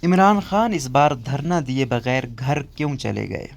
عمران خان اس بار دھرنا دیے بغیر گھر کیوں چلے گئے؟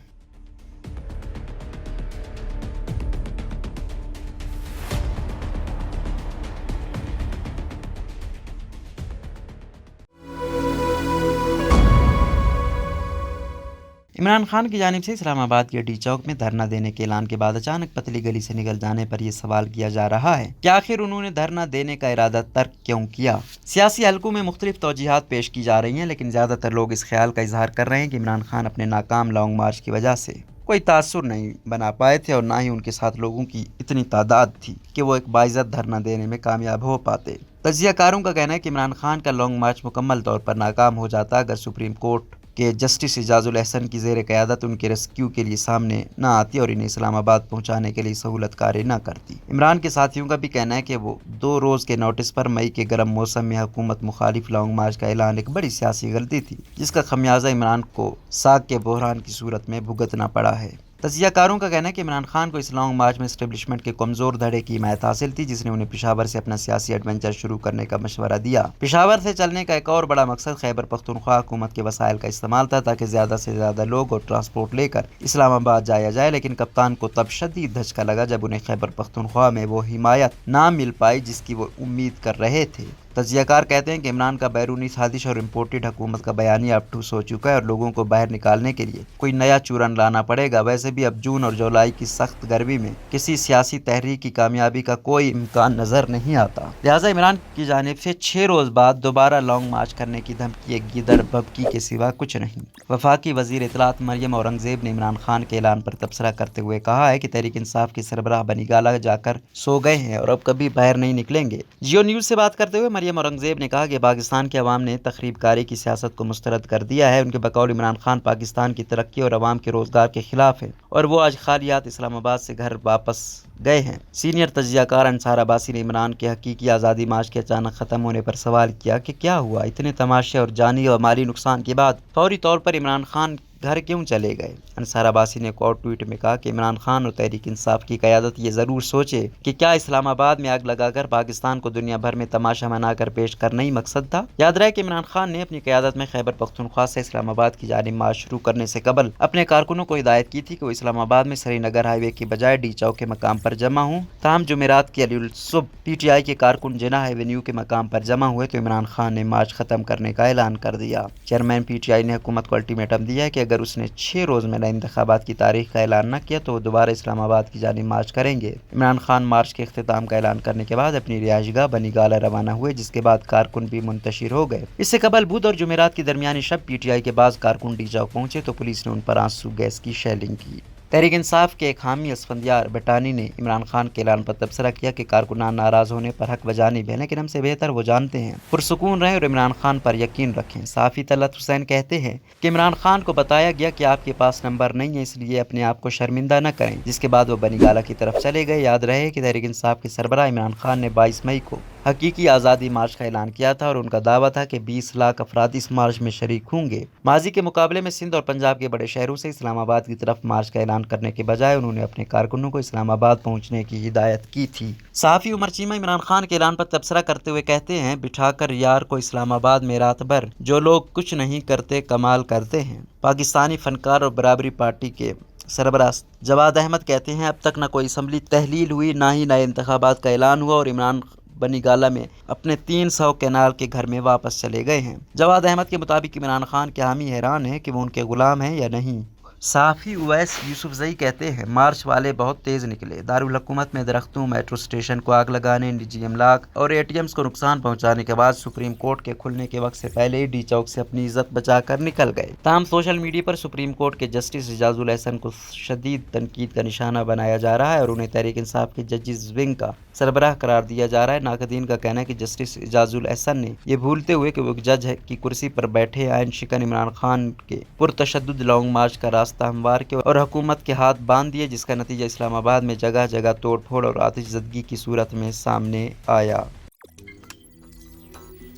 عمران خان کی جانب سے اسلام آباد کے ڈی چوک میں دھرنا دینے کے اعلان کے بعد اچانک پتلی گلی سے نکل جانے پر یہ سوال کیا جا رہا ہے کہ آخر انہوں نے دھرنا دینے کا ارادہ ترک کیوں کیا۔ سیاسی حلقوں میں مختلف توجیہات پیش کی جا رہی ہیں، لیکن زیادہ تر لوگ اس خیال کا اظہار کر رہے ہیں کہ عمران خان اپنے ناکام لانگ مارچ کی وجہ سے کوئی تاثر نہیں بنا پائے تھے، اور نہ ہی ان کے ساتھ لوگوں کی اتنی تعداد تھی کہ وہ ایک باعزت دھرنا دینے میں کامیاب ہو پاتے۔ تجزیہ کاروں کا کہنا ہے کہ عمران خان کا لانگ مارچ مکمل طور پر ناکام ہو جاتا اگر سپریم کورٹ کہ جسٹس اعجاز الاحسن کی زیر قیادت ان کے ریسکیو کے لیے سامنے نہ آتی اور انہیں اسلام آباد پہنچانے کے لیے سہولت کاری نہ کرتی۔ عمران کے ساتھیوں کا بھی کہنا ہے کہ وہ 2 روز کے نوٹس پر مئی کے گرم موسم میں حکومت مخالف لانگ مارچ کا اعلان ایک بڑی سیاسی غلطی تھی، جس کا خمیازہ عمران کو ساکھ کے بحران کی صورت میں بھگتنا پڑا ہے۔ تجزیہ کاروں کا کہنا ہے کہ عمران خان کو اس لانگ مارچ میں اسٹیبلشمنٹ کے کمزور دھڑے کی حمایت حاصل تھی، جس نے انہیں پشاور سے اپنا سیاسی ایڈونچر شروع کرنے کا مشورہ دیا۔ پشاور سے چلنے کا ایک اور بڑا مقصد خیبر پختونخوا حکومت کے وسائل کا استعمال تھا تاکہ زیادہ سے زیادہ لوگ اور ٹرانسپورٹ لے کر اسلام آباد جایا جائے، لیکن کپتان کو تب شدید دھچکا لگا جب انہیں خیبر پختونخوا میں وہ حمایت نہ مل پائی جس کی وہ امید کر رہے تھے۔ تجزیہ کار کہتے ہیں کہ عمران کا بیرونی سازش اور امپورٹڈ حکومت کا بیانیہ اب ٹھوس ہو چکا ہے اور لوگوں کو باہر نکالنے کے لیے کوئی نیا چورن لانا پڑے گا۔ ویسے بھی اب جون اور جولائی کی سخت گرمی میں کسی سیاسی تحریک کی کامیابی کا کوئی امکان نظر نہیں آتا، لہٰذا عمران کی جانب سے 6 روز بعد دوبارہ لانگ مارچ کرنے کی دھمکی ایک گیدڑ بھبکی کے سوا کچھ نہیں۔ وفاقی وزیر اطلاعات مریم اورنگزیب نے عمران خان کے اعلان پر تبصرہ کرتے ہوئے کہا ہے کہ تحریک انصاف کے سربراہ بنی گالہ جا کر سو گئے ہیں اور اب کبھی باہر نہیں نکلیں گے۔ جیو نیوز سے بات کرتے ہوئے مریم اورنگزیب نے کہا کہ پاکستان کے عوام نے تخریب کاری کی سیاست کو مسترد کر دیا ہے۔ ان کے بقول عمران خان پاکستان کی ترقی اور عوام کے روزگار کے خلاف ہیں اور وہ آج خالیات اسلام آباد سے گھر واپس گئے ہیں۔ سینئر تجزیہ کار انصار عباسی نے عمران کے حقیقی آزادی مارچ کے اچانک ختم ہونے پر سوال کیا کہ کیا ہوا؟ اتنے تماشے اور جانی اور مالی نقصان کے بعد فوری طور پر عمران خان گھر کیوں چلے گئے؟ انصار عباسی نے ایک اور ٹویٹ میں کہا کہ عمران خان اور تحریک انصاف کی قیادت یہ ضرور سوچے کہ کیا اسلام آباد میں آگ لگا کر پاکستان کو دنیا بھر میں تماشا منا کر پیش کرنا ہی مقصد تھا؟ یاد رہے کہ عمران خان نے اپنی قیادت میں خیبر پختونخوا سے اسلام آباد کی جانب مارچ شروع کرنے سے قبل اپنے کارکنوں کو ہدایت کی تھی کہ وہ اسلام آباد میں سری نگر ہائی وے کی بجائے ڈی چوک کے مقام پر جمع ہوں۔ تاہم جمعرات کی علی الصبح پی ٹی آئی کے کارکن جناح ایونیو کے مقام پر جمع ہوئے تو عمران خان نے مارچ ختم کرنے کا اعلان کر دیا۔ چیئرمین پی ٹی آئی نے حکومت کو الٹیمیٹم دیا ہے کہ اگر اس نے 6 روز میں نئے انتخابات کی تاریخ کا اعلان نہ کیا تو وہ دوبارہ اسلام آباد کی جانب مارچ کریں گے۔ عمران خان مارچ کے اختتام کا اعلان کرنے کے بعد اپنی رہائش گاہ بنی گالہ روانہ ہوئے، جس کے بعد کارکن بھی منتشر ہو گئے۔ اس سے قبل بدھ اور جمعرات کی درمیانی شب پی ٹی آئی کے بعض کارکن ڈی چوک پہنچے تو پولیس نے ان پر آنسو گیس کی شیلنگ کی۔ تحریک انصاف کے ایک حامی اسفندیار بٹانی نے عمران خان کے اعلان پر تبصرہ کیا کہ کارکنان ناراض ہونے پر حق بجانب ہیں، لیکن ہم سے بہتر وہ جانتے ہیں۔ پرسکون رہیں اور عمران خان پر یقین رکھیں۔ صحافی طلعت حسین کہتے ہیں کہ عمران خان کو بتایا گیا کہ آپ کے پاس نمبر نہیں ہے، اس لیے اپنے آپ کو شرمندہ نہ کریں، جس کے بعد وہ بنی گالہ کی طرف چلے گئے۔ یاد رہے کہ تحریک انصاف کے سربراہ عمران خان نے 22 مئی کو حقیقی آزادی مارچ کا اعلان کیا تھا اور ان کا دعویٰ تھا کہ 20 لاکھ افراد اس مارچ میں شریک ہوں گے۔ ماضی کے مقابلے میں سندھ اور پنجاب کے بڑے شہروں سے اسلام آباد کی طرف مارچ کا اعلان کرنے کے بجائے انہوں نے اپنے کارکنوں کو اسلام آباد پہنچنے کی ہدایت کی تھی۔ صحافی عمر چیمہ عمران خان کے اعلان پر تبصرہ کرتے ہوئے کہتے ہیں بٹھا کر یار کو اسلام آباد میں رات بھر، جو لوگ کچھ نہیں کرتے کمال کرتے ہیں۔ پاکستانی فنکار اور برابری پارٹی کے سربراہ جواد احمد کہتے ہیں اب تک نہ کوئی اسمبلی تحلیل ہوئی، نہ ہی نئے انتخابات کا اعلان ہوا اور عمران بنی گالہ میں اپنے 300 کینال کے گھر میں واپس چلے گئے ہیں۔ جواد احمد کے مطابق عمران خان کے حامی حیران ہیں کہ وہ ان کے غلام ہیں یا نہیں۔ صحافی اویس یوسف زئی کہتے ہیں مارچ والے بہت تیز نکلے، دارالحکومت میں درختوں، میٹرو اسٹیشن کو آگ لگانے، نجی املاک اور اے ٹی ایمز کو نقصان پہنچانے کے بعد سپریم کورٹ کے کھلنے کے وقت سے پہلے ہی ڈی چوک سے اپنی عزت بچا کر نکل گئے۔ تاہم سوشل میڈیا پر سپریم کورٹ کے جسٹس اعجاز الاحسن کو شدید تنقید کا نشانہ بنایا جا رہا ہے اور انہیں تحریک انصاف کے ججز ونگ کا سربراہ قرار دیا جا رہا ہے۔ ناقدین کا کہنا ہے کہ جسٹس اعجاز الاحسن نے یہ بھولتے ہوئے کہ وہ ایک جج کی کرسی پر بیٹھے آئین شکن عمران خان کے پرتشدد لانگ مارچ کا راستہ ہموار کیا اور حکومت کے ہاتھ باندھ دیے، جس کا نتیجہ اسلام آباد میں جگہ جگہ توڑ پھوڑ اور آتش زدگی کی صورت میں سامنے آیا۔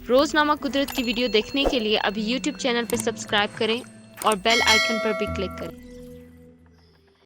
روزنامہ قدرت کی ویڈیو دیکھنے کے لیے ابھی یوٹیوب چینل پر سبسکرائب کریں اور بیل آئیکن پر بھی کلک کریں۔